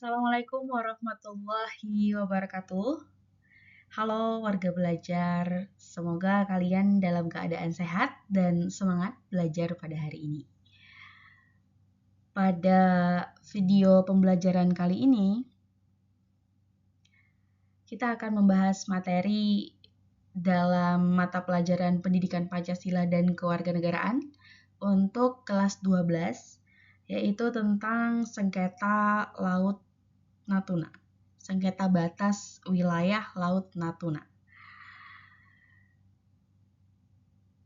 Assalamualaikum warahmatullahi wabarakatuh. Halo warga belajar, semoga kalian dalam keadaan sehat dan semangat belajar pada hari ini. Pada video pembelajaran kali ini, kita akan membahas materi dalam mata pelajaran Pendidikan Pancasila dan Kewarganegaraan untuk kelas 12, yaitu tentang sengketa Laut Natuna. Sengketa batas wilayah Laut Natuna.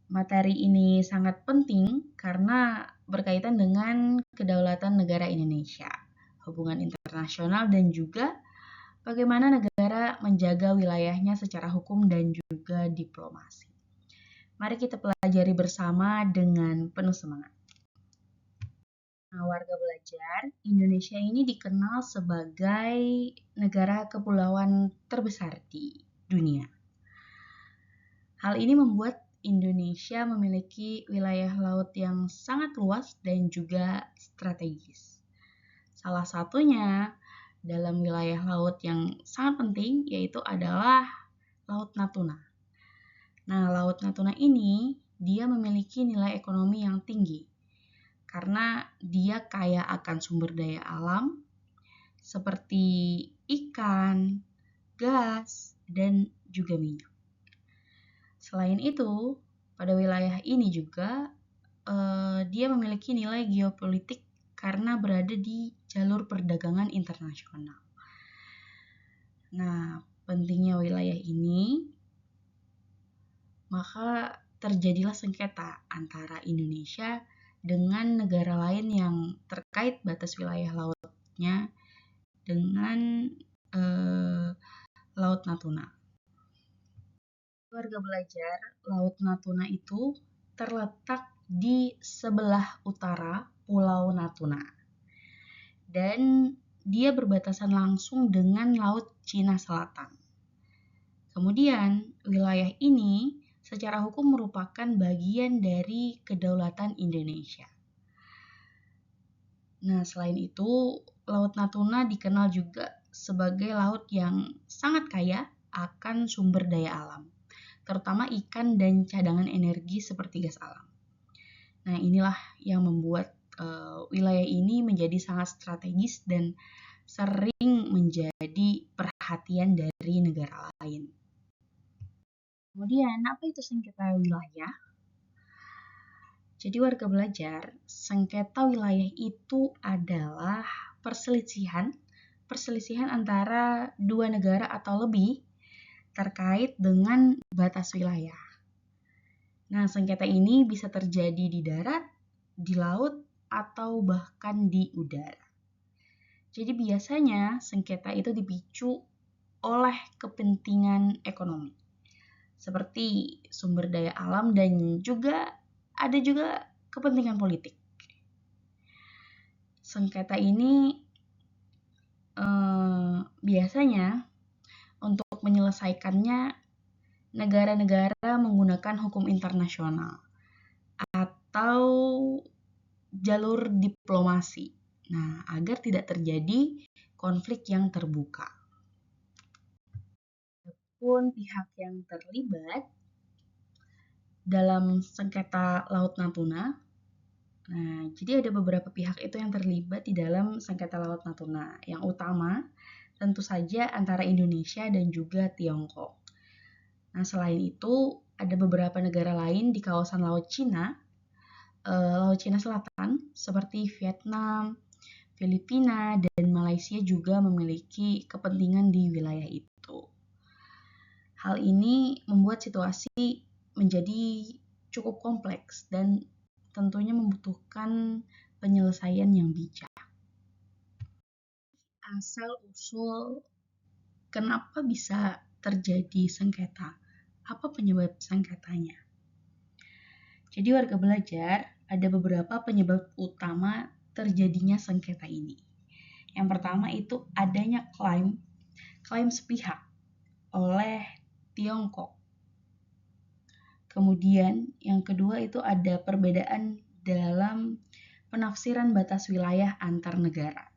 Materi ini sangat penting karena berkaitan dengan kedaulatan negara Indonesia, hubungan internasional, dan juga bagaimana negara menjaga wilayahnya secara hukum dan juga diplomasi. Mari kita pelajari bersama dengan penuh semangat. Nah, warga belajar, Indonesia ini dikenal sebagai negara kepulauan terbesar di dunia. Hal ini membuat Indonesia memiliki wilayah laut yang sangat luas dan juga strategis. Salah satunya dalam wilayah laut yang sangat penting yaitu adalah Laut Natuna. Nah, Laut Natuna ini dia memiliki nilai ekonomi yang tinggi karena dia kaya akan sumber daya alam seperti ikan, gas, dan juga minyak. Selain itu, pada wilayah ini juga dia memiliki nilai geopolitik karena berada di jalur perdagangan internasional. Nah, pentingnya wilayah ini, maka terjadilah sengketa antara Indonesia dengan negara lain yang terkait batas wilayah lautnya dengan Laut Natuna. Warga belajar, Laut Natuna itu terletak di sebelah utara Pulau Natuna. Dan dia berbatasan langsung dengan Laut Cina Selatan. Kemudian, wilayah ini secara hukum merupakan bagian dari kedaulatan Indonesia. Nah, selain itu, Laut Natuna dikenal juga sebagai laut yang sangat kaya akan sumber daya alam, terutama ikan dan cadangan energi seperti gas alam. Nah, inilah yang membuat wilayah ini menjadi sangat strategis dan sering menjadi perhatian dari negara lain. Kemudian, apa itu sengketa wilayah? Jadi warga belajar, sengketa wilayah itu adalah perselisihan antara dua negara atau lebih terkait dengan batas wilayah. Nah, sengketa ini bisa terjadi di darat, di laut, atau bahkan di udara. Jadi biasanya sengketa itu dipicu oleh kepentingan ekonomi, seperti sumber daya alam dan juga ada juga kepentingan politik. Sengketa ini biasanya untuk menyelesaikannya negara-negara menggunakan hukum internasional atau jalur diplomasi. Nah, agar tidak terjadi konflik yang terbuka. Adapun pihak yang terlibat dalam sengketa Laut Natuna, nah, jadi ada beberapa pihak itu yang terlibat di dalam sengketa Laut Natuna. Yang utama tentu saja antara Indonesia dan juga Tiongkok. Nah, selain itu ada beberapa negara lain di kawasan Laut Cina Selatan seperti Vietnam, Filipina, dan Malaysia juga memiliki kepentingan di wilayah itu. Hal ini membuat situasi menjadi cukup kompleks dan tentunya membutuhkan penyelesaian yang bijak. Asal-usul kenapa bisa terjadi sengketa? Apa penyebab sengketanya? Jadi warga belajar, ada beberapa penyebab utama terjadinya sengketa ini. Yang pertama itu adanya klaim sepihak oleh Tiongkok. Kemudian yang kedua itu ada perbedaan dalam penafsiran batas wilayah antar negara.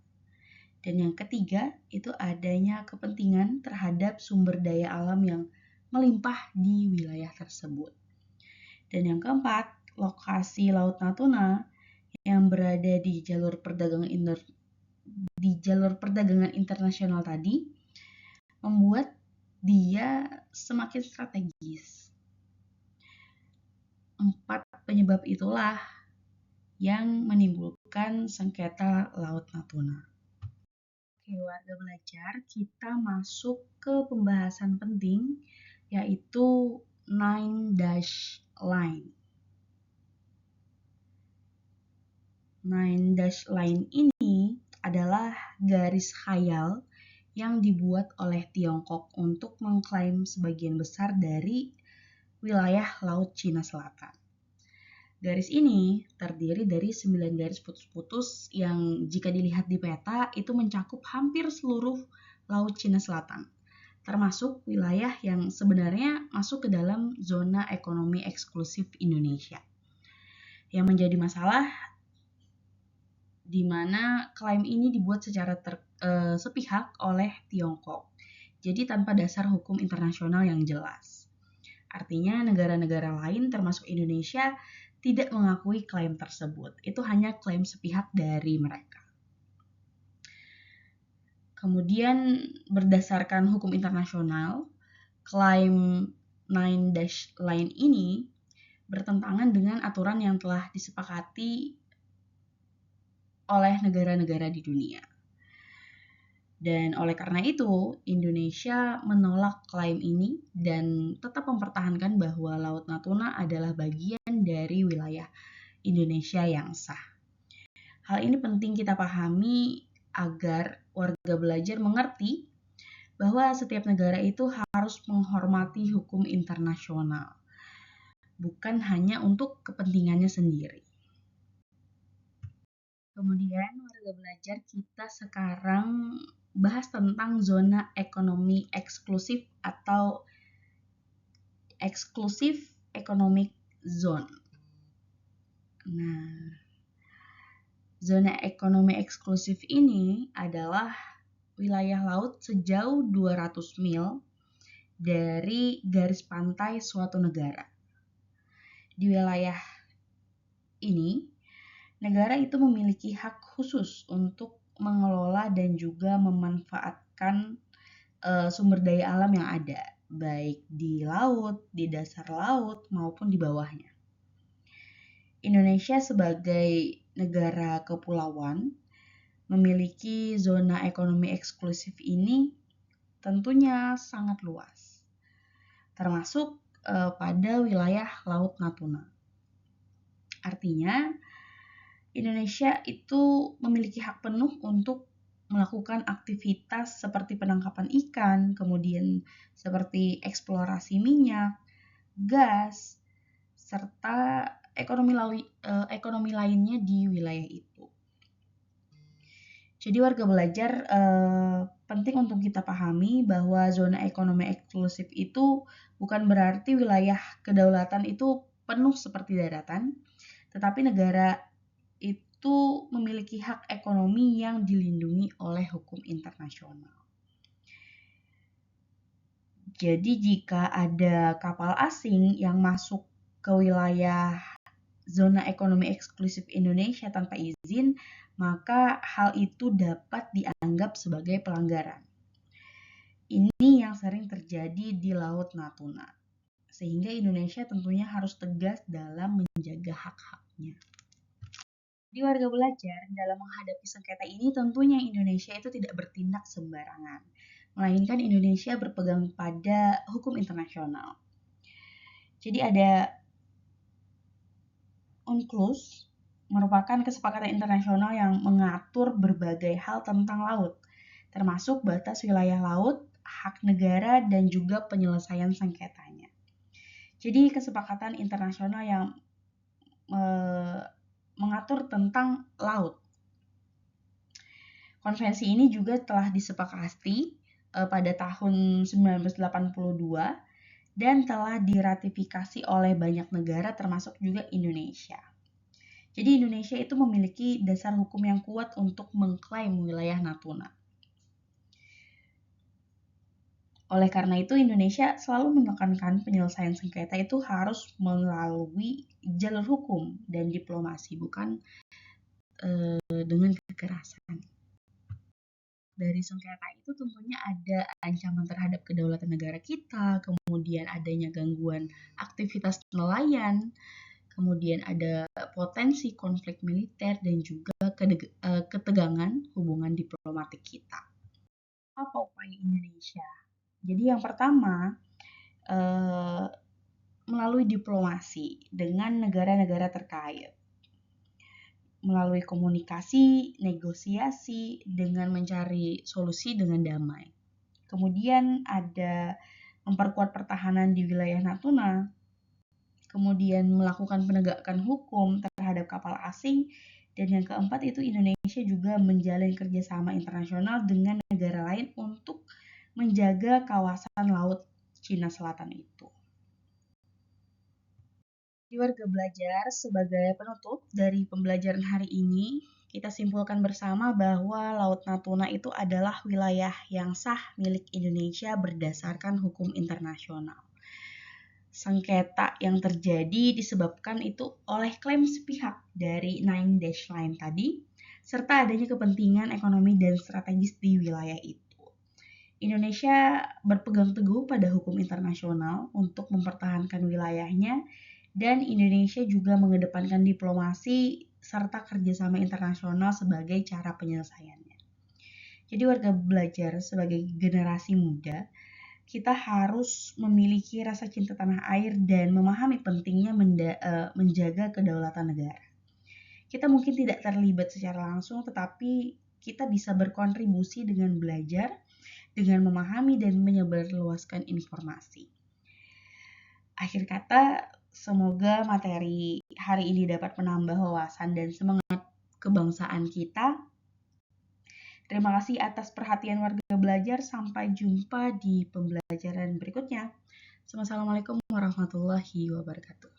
Dan yang ketiga, itu adanya kepentingan terhadap sumber daya alam yang melimpah di wilayah tersebut. Dan yang keempat, lokasi Laut Natuna yang berada di jalur perdagangan internasional tadi membuat dia semakin strategis. 4 penyebab itulah yang menimbulkan sengketa Laut Natuna. Oke, warga belajar, kita masuk ke pembahasan penting, yaitu Nine Dash Line. Nine Dash Line ini adalah garis khayal yang dibuat oleh Tiongkok untuk mengklaim sebagian besar dari wilayah Laut Cina Selatan. Garis ini terdiri dari 9 garis putus-putus yang jika dilihat di peta itu mencakup hampir seluruh Laut Cina Selatan, termasuk wilayah yang sebenarnya masuk ke dalam zona ekonomi eksklusif Indonesia. Yang menjadi masalah di mana klaim ini dibuat secara sepihak oleh Tiongkok, jadi tanpa dasar hukum internasional yang jelas. Artinya negara-negara lain termasuk Indonesia tidak mengakui klaim tersebut. Itu hanya klaim sepihak dari mereka. Kemudian berdasarkan hukum internasional, klaim Nine Dash Line ini bertentangan dengan aturan yang telah disepakati oleh negara-negara di dunia. Dan oleh karena itu, Indonesia menolak klaim ini dan tetap mempertahankan bahwa Laut Natuna adalah bagian dari wilayah Indonesia yang sah. Hal ini penting kita pahami agar warga belajar mengerti bahwa setiap negara itu harus menghormati hukum internasional, bukan hanya untuk kepentingannya sendiri. Kemudian warga belajar, kita sekarang bahas tentang zona ekonomi eksklusif atau Exclusive Economic Zone. Nah, zona ekonomi eksklusif ini adalah wilayah laut sejauh 200 mil dari garis pantai suatu negara. Di wilayah ini, negara itu memiliki hak khusus untuk mengelola dan juga memanfaatkan sumber daya alam yang ada, baik di laut, di dasar laut, maupun di bawahnya. Indonesia sebagai negara kepulauan memiliki zona ekonomi eksklusif ini tentunya sangat luas, termasuk pada wilayah Laut Natuna. Artinya, Indonesia itu memiliki hak penuh untuk melakukan aktivitas seperti penangkapan ikan, kemudian seperti eksplorasi minyak, gas, serta ekonomi lainnya di wilayah itu. Jadi warga belajar penting untuk kita pahami bahwa zona ekonomi eksklusif itu bukan berarti wilayah kedaulatan itu penuh seperti daratan, tetapi negara itu memiliki hak ekonomi yang dilindungi oleh hukum internasional. Jadi jika ada kapal asing yang masuk ke wilayah zona ekonomi eksklusif Indonesia tanpa izin, maka hal itu dapat dianggap sebagai pelanggaran. Ini yang sering terjadi di Laut Natuna, sehingga Indonesia tentunya harus tegas dalam menjaga hak-haknya. Di warga belajar, dalam menghadapi sengketa ini tentunya Indonesia itu tidak bertindak sembarangan, melainkan Indonesia berpegang pada hukum internasional. Jadi ada UNCLOS merupakan kesepakatan internasional yang mengatur berbagai hal tentang laut, termasuk batas wilayah laut, hak negara, dan juga penyelesaian sengketanya. Jadi kesepakatan internasional yang mengatur tentang laut. Konvensi ini juga telah disepakati pada tahun 1982 dan telah diratifikasi oleh banyak negara termasuk juga Indonesia. Jadi Indonesia itu memiliki dasar hukum yang kuat untuk mengklaim wilayah Natuna. Oleh karena itu, Indonesia selalu menekankan penyelesaian sengketa itu harus melalui jalur hukum dan diplomasi, bukan dengan kekerasan. Dari sengketa itu tentunya ada ancaman terhadap kedaulatan negara kita, kemudian adanya gangguan aktivitas nelayan, kemudian ada potensi konflik militer dan juga ketegangan hubungan diplomatik kita. Apa upaya Indonesia? Jadi yang pertama, melalui diplomasi dengan negara-negara terkait, melalui komunikasi, negosiasi dengan mencari solusi dengan damai. Kemudian ada memperkuat pertahanan di wilayah Natuna, kemudian melakukan penegakan hukum terhadap kapal asing, dan yang keempat itu Indonesia juga menjalin kerjasama internasional dengan negara lain untuk menjaga kawasan laut Cina Selatan itu. Di warga belajar, sebagai penutup dari pembelajaran hari ini, kita simpulkan bersama bahwa Laut Natuna itu adalah wilayah yang sah milik Indonesia berdasarkan hukum internasional. Sengketa yang terjadi disebabkan itu oleh klaim sepihak dari Nine Dash Line tadi, serta adanya kepentingan ekonomi dan strategis di wilayah itu. Indonesia berpegang teguh pada hukum internasional untuk mempertahankan wilayahnya, dan Indonesia juga mengedepankan diplomasi serta kerjasama internasional sebagai cara penyelesaiannya. Jadi warga belajar sebagai generasi muda, kita harus memiliki rasa cinta tanah air dan memahami pentingnya menjaga kedaulatan negara. Kita mungkin tidak terlibat secara langsung, tetapi kita bisa berkontribusi dengan belajar, dengan memahami dan menyebarluaskan informasi. Akhir kata, semoga materi hari ini dapat menambah wawasan dan semangat kebangsaan kita. Terima kasih atas perhatian warga belajar. Sampai jumpa di pembelajaran berikutnya. Wassalamualaikum warahmatullahi wabarakatuh.